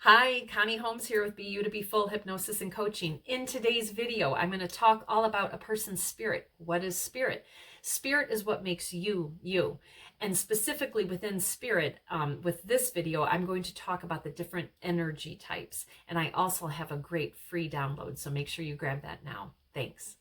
Hi, Connie Holmes here with Be You to Be Full Hypnosis and Coaching. In today's video, I'm going to talk all about a person's spirit. What is spirit? Spirit is what makes you, you. And specifically within spirit, with this video, I'm going to talk about the different energy types. And I also have a great free download, so make sure you grab that now. Thanks.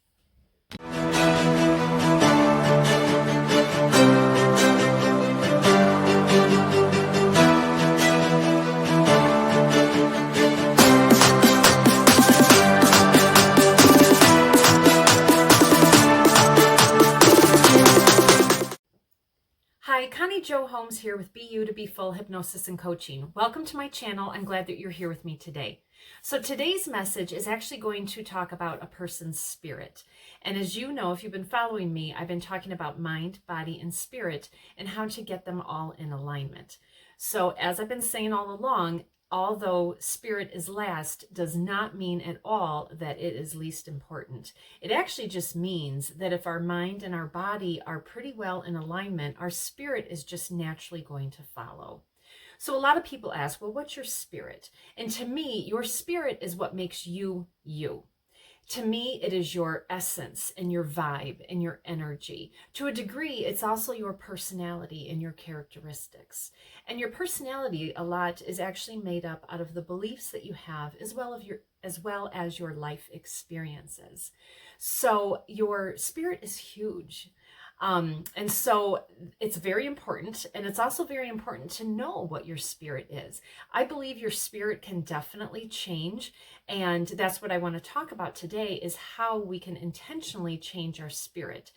Hi, Connie Jo Holmes here with Be You to Be Full Hypnosis and Coaching. Welcome to my channel. I'm glad that you're here with me today. So today's message is actually going to talk about a person's spirit. And as you know, if you've been following me, I've been talking about mind, body, and spirit and how to get them all in alignment. So as I've been saying all along, although spirit is last, does not mean at all that it is least important. It actually just means that if our mind and our body are pretty well in alignment, our spirit is just naturally going to follow. So a lot of people ask, well, what's your spirit? And to me, your spirit is what makes you, you. To me, it is your essence and your vibe and your energy. To a degree, it's also your personality and your characteristics. And your personality a lot is actually made up out of the beliefs that you have as well as your life experiences. So your spirit is huge. And so it's very important, and it's also very important to know what your spirit is. I believe your spirit can definitely change, and that's what I want to talk about today is how we can intentionally change our spirit.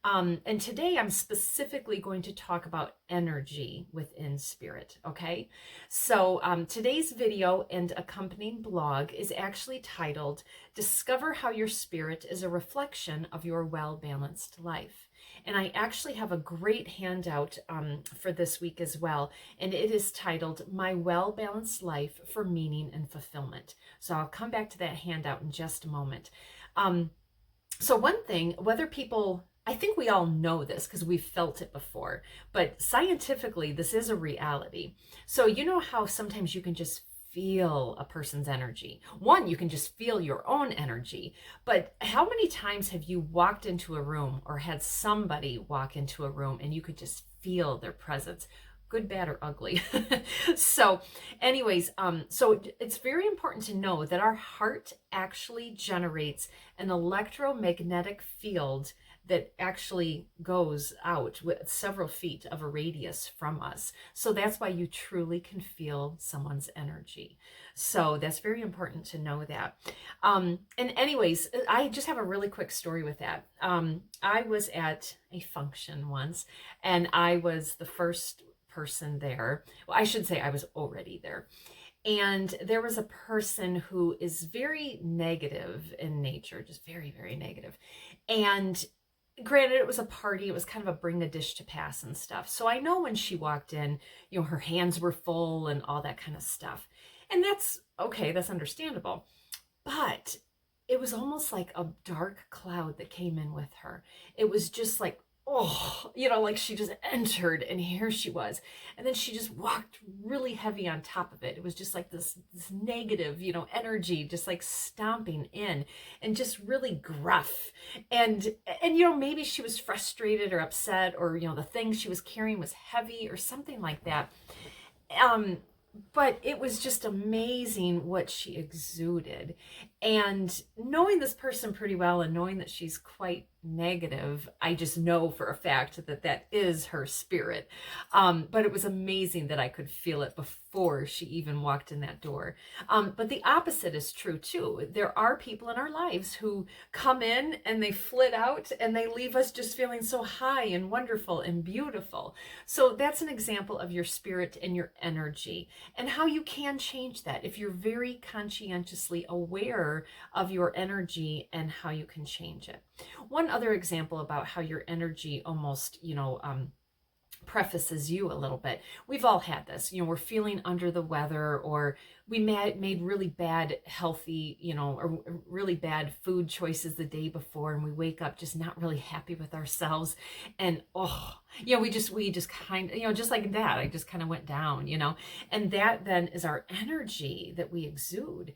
And today I'm specifically going to talk about energy within spirit, okay? So today's video and accompanying blog is actually titled, Discover How Your Spirit is a Reflection of Your Well-Balanced Life. And I actually have a great handout for this week as well. And it is titled, My Well-Balanced Life for Meaning and Fulfillment. So I'll come back to that handout in just a moment. So one thing, I think we all know this because we've felt it before, but scientifically, this is a reality. So you know how sometimes you can just feel a person's energy. One, you can just feel your own energy, but how many times have you walked into a room or had somebody walk into a room and you could just feel their presence? Good, bad, or ugly. So anyways, so it's very important to know that our heart actually generates an electromagnetic field that actually goes out with several feet of a radius from us. So that's why you truly can feel someone's energy. So that's very important to know that. And anyways, I just have a really quick story with that. I was at a function once, and I was the first person there. Well, I should say I was already there. And there was a person who is very negative in nature, just very, very negative. And granted, it was a party. It was kind of a bring a dish to pass and stuff. So I know when she walked in, you know, her hands were full and all that kind of stuff. And that's okay. That's understandable. But it was almost like a dark cloud that came in with her. It was just like, oh, you know, like she just entered and here she was. And then she just walked really heavy on top of it. It was just like this negative, you know, energy just like stomping in and just really gruff. And, you know, maybe she was frustrated or upset or, you know, the thing she was carrying was heavy or something like that. But it was just amazing what she exuded. And knowing this person pretty well and knowing that she's quite negative, I just know for a fact that that is her spirit. But it was amazing that I could feel it before she even walked in that door. But the opposite is true too. There are people in our lives who come in and they flit out and they leave us just feeling so high and wonderful and beautiful. So that's an example of your spirit and your energy and how you can change that if you're very conscientiously aware of your energy and how you can change it. One other example about how your energy almost, prefaces you a little bit. We've all had this, we're feeling under the weather, or we made really bad healthy, or really bad food choices the day before, and we wake up just not really happy with ourselves. And we just kind of, just like that, I just kind of went down, and that then is our energy that we exude.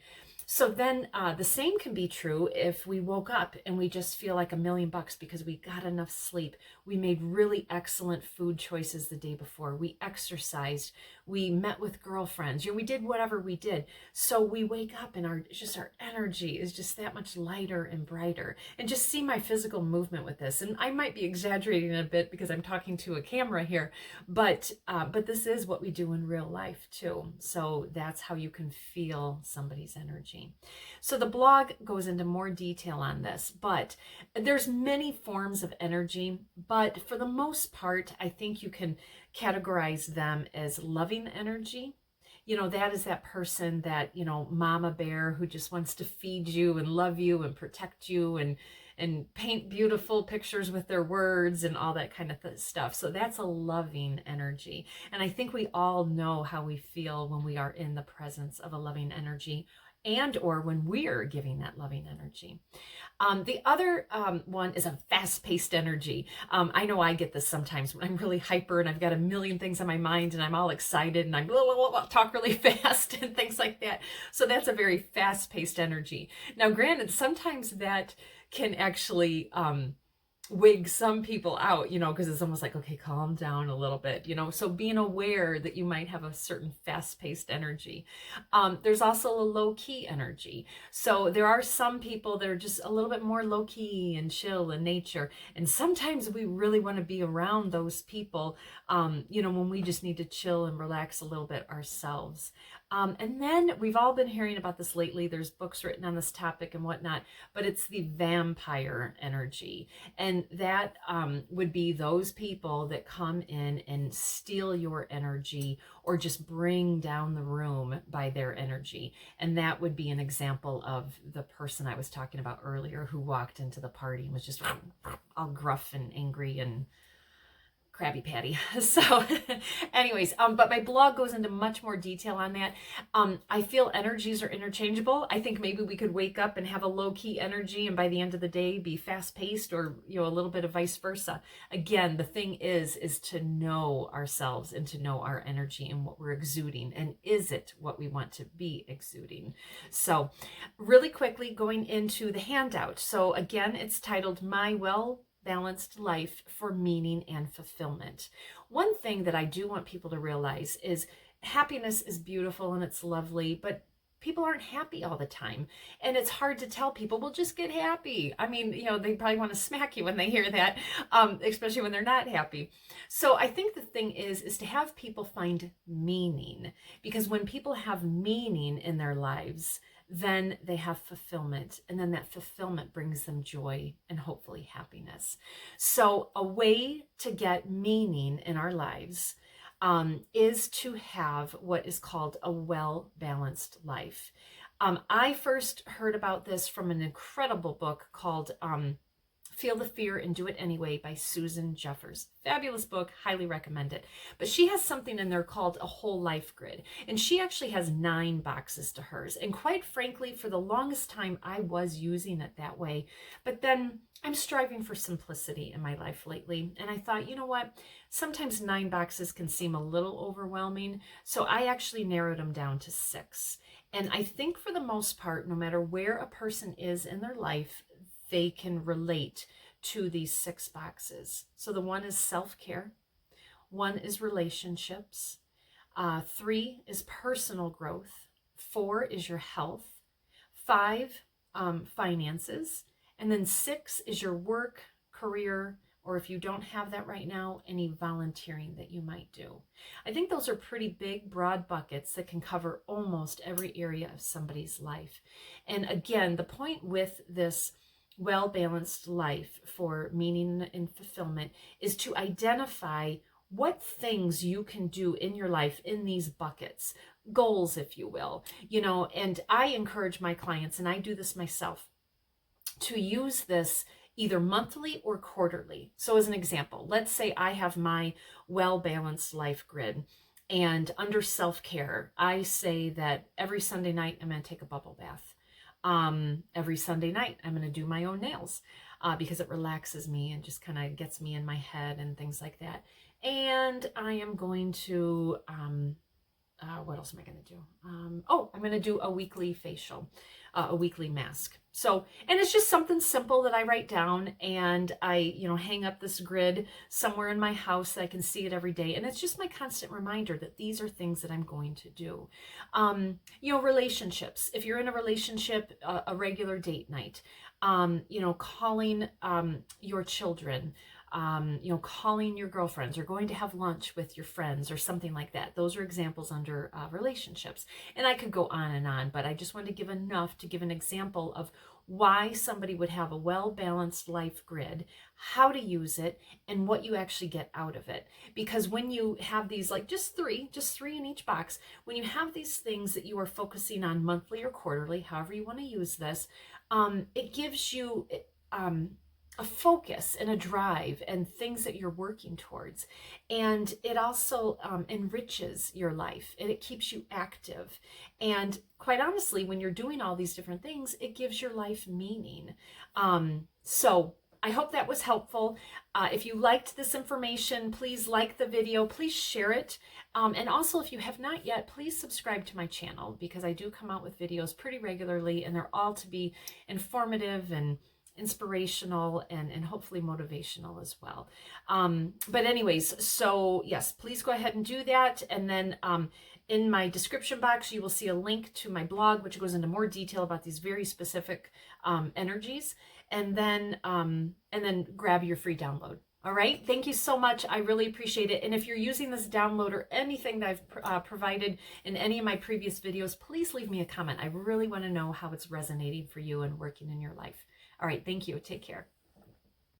So then the same can be true if we woke up and we just feel like $1,000,000 because we got enough sleep. We made really excellent food choices the day before. We exercised. We met with girlfriends. We did whatever we did. So we wake up and our energy is just that much lighter and brighter. And just see my physical movement with this. And I might be exaggerating a bit because I'm talking to a camera here, but this is what we do in real life too. So that's how you can feel somebody's energy. So the blog goes into more detail on this, but there's many forms of energy, but for the most part, I think you can categorize them as loving energy. That is that person that, mama bear who just wants to feed you and love you and protect you and paint beautiful pictures with their words and all that kind of stuff. So that's a loving energy. And I think we all know how we feel when we are in the presence of a loving energy, and or when we're giving that loving energy. The other one is a fast-paced energy. I know I get this sometimes when I'm really hyper and I've got a million things on my mind and I'm all excited and I'm talk really fast and things like that. So that's a very fast-paced energy. Now, granted, sometimes that can actually wig some people out, because it's almost like, okay, calm down a little bit, so being aware that you might have a certain fast-paced energy. There's also a low-key energy. So there are some people that are just a little bit more low-key and chill in nature, and sometimes we really want to be around those people, when we just need to chill and relax a little bit ourselves. And then we've all been hearing about this lately. There's books written on this topic and whatnot, but it's the vampire energy. And that would be those people that come in and steal your energy or just bring down the room by their energy. And that would be an example of the person I was talking about earlier who walked into the party and was just all gruff and angry and Krabby Patty. So anyways, but my blog goes into much more detail on that. I feel energies are interchangeable. I think maybe we could wake up and have a low-key energy and by the end of the day be fast-paced, or a little bit of vice versa. Again, the thing is to know ourselves and to know our energy and what we're exuding, and is it what we want to be exuding. So really quickly going into the handout. So again, it's titled My Balanced Life for Meaning and Fulfillment. One thing that I do want people to realize is happiness is beautiful and it's lovely, but people aren't happy all the time. And it's hard to tell people, well, just get happy. I mean, they probably want to smack you when they hear that, especially when they're not happy. So I think the thing is to have people find meaning, because when people have meaning in their lives, then they have fulfillment, and then that fulfillment brings them joy and hopefully happiness. So a way to get meaning in our lives is to have what is called a well-balanced life. I first heard about this from an incredible book called Feel the Fear and Do It Anyway by Susan Jeffers. Fabulous book, highly recommend it. But she has something in there called a whole life grid. And she actually has 9 boxes to hers. And quite frankly, for the longest time, I was using it that way. But then I'm striving for simplicity in my life lately. And I thought, you know what? Sometimes 9 boxes can seem a little overwhelming. So I actually narrowed them down to 6. And I think for the most part, no matter where a person is in their life, they can relate to these 6 boxes. So the 1 is self-care, 1 is relationships, 3 is personal growth, 4 is your health, 5 finances, and then 6 is your work, career, or if you don't have that right now, any volunteering that you might do. I think those are pretty big, broad buckets that can cover almost every area of somebody's life. And again, the point with this well-balanced life for meaning and fulfillment is to identify what things you can do in your life in these buckets, goals, if you will, and I encourage my clients, and I do this myself, to use this either monthly or quarterly. So as an example, let's say I have my well-balanced life grid, and under self-care, I say that every Sunday night I'm going to take a bubble bath. Every Sunday night I'm going to do my own nails because it relaxes me and just kind of gets me in my head and things like that. And I am going to what else am I going to do? I'm going to do a weekly facial, a weekly mask. So, and it's just something simple that I write down, and I, hang up this grid somewhere in my house that I can see it every day. And it's just my constant reminder that these are things that I'm going to do. Relationships. If you're in a relationship, a regular date night, calling your children, calling your girlfriends or going to have lunch with your friends or something like that. Those are examples under relationships. And I could go on, but I just wanted to give enough to give an example of why somebody would have a well-balanced life grid, how to use it, and what you actually get out of it. Because when you have these, like just three in each box, when you have these things that you are focusing on monthly or quarterly, however you want to use this, it gives you a focus and a drive and things that you're working towards. And it also enriches your life, and it keeps you active. And quite honestly, when you're doing all these different things, it gives your life meaning. So I hope that was helpful. If you liked this information, please like the video, please share it. And also, if you have not yet, please subscribe to my channel, because I do come out with videos pretty regularly, and they're all to be informative and inspirational and hopefully motivational as well. But anyways, so yes, please go ahead and do that. And then in my description box, you will see a link to my blog, which goes into more detail about these very specific energies. And then grab your free download. All right. Thank you so much. I really appreciate it. And if you're using this download or anything that I've provided in any of my previous videos, please leave me a comment. I really want to know how it's resonating for you and working in your life. All right. Thank you. Take care.